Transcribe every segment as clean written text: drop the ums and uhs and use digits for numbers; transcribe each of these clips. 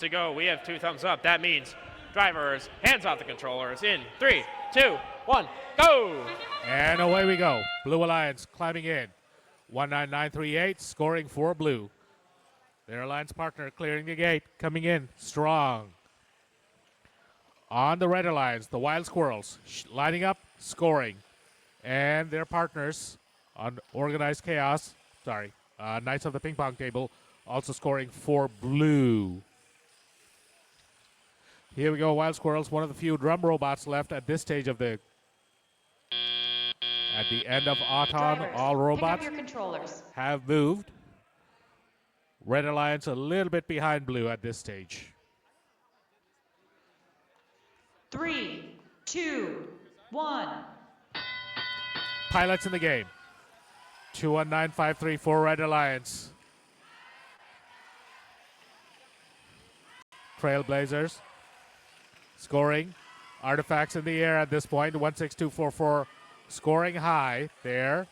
To go, we have 2 thumbs up. That means drivers, hands off the controllers in 3, 2, 1, go! And away we go. Blue Alliance climbing in. 19938, scoring for Blue. Their Alliance partner clearing the gate, coming in strong. On the Red Alliance, the Wild Squirrels lining up, scoring. And their partners on Organized Chaos, Knights of the Ping Pong Table, also scoring for Blue. Here we go, Wild Squirrels, one of the few drum robots left at this stage of the... At the end of Autumn, Drivers, all robots pick up your controllers. have moved. Red Alliance a little bit behind Blue at this stage. 3, 2, 1. Pilots in the game. 21953 for Red Alliance. Trailblazers scoring. Artifacts in the air at this point. 16244 scoring high there.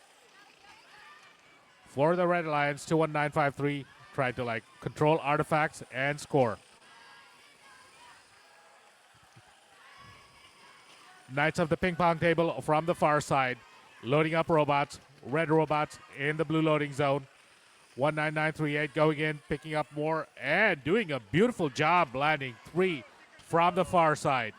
For the Red Alliance, 21953 tried to control artifacts and score. Knights of the Ping Pong Table from the far side. Loading up robots. Red robots in the blue loading zone. 19938 going in, picking up more, and doing a beautiful job landing 3 from the far side.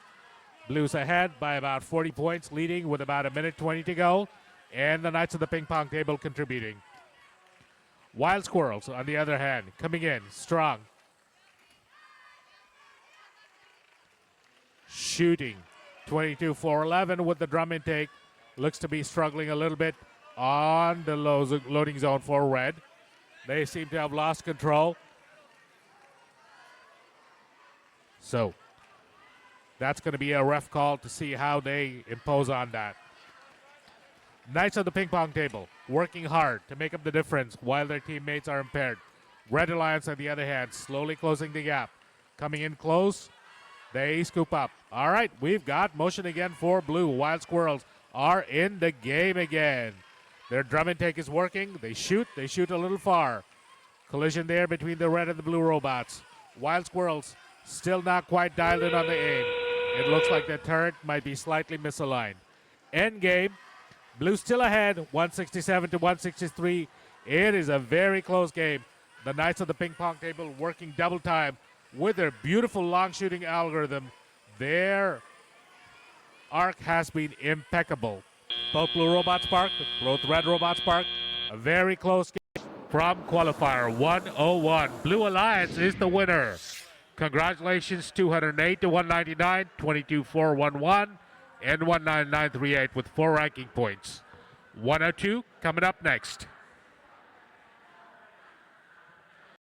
Blues ahead by about 40 points, leading with about 1:20 to go, and the Knights of the Ping Pong Table contributing. Wild Squirrels, on the other hand, coming in strong. Shooting 22-4-11 with the drum intake. Looks to be struggling a little bit on the loading zone for Red. They seem to have lost control. So that's going to be a ref call to see how they impose on that. Knights of the Ping Pong Table working hard to make up the difference while their teammates are impaired. Red Alliance, on the other hand, slowly closing the gap. Coming in close, they scoop up. All right, we've got motion again for Blue. Wild Squirrels are in the game again. Their drum intake is working. They shoot a little far. Collision there between the red and the blue robots. Wild Squirrels still not quite dialed in on the aim. It looks like the turret might be slightly misaligned. End game. Blue still ahead, 167-163. It is a very close game. The Knights of the Ping Pong Table working double time with their beautiful long shooting algorithm. Their arc has been impeccable. Both blue robots parked, both red robots parked. A very close game from qualifier 101. Blue Alliance is the winner. Congratulations, 208-199, 22-4-1-1, and 19938 with 4 ranking points. 102 coming up next.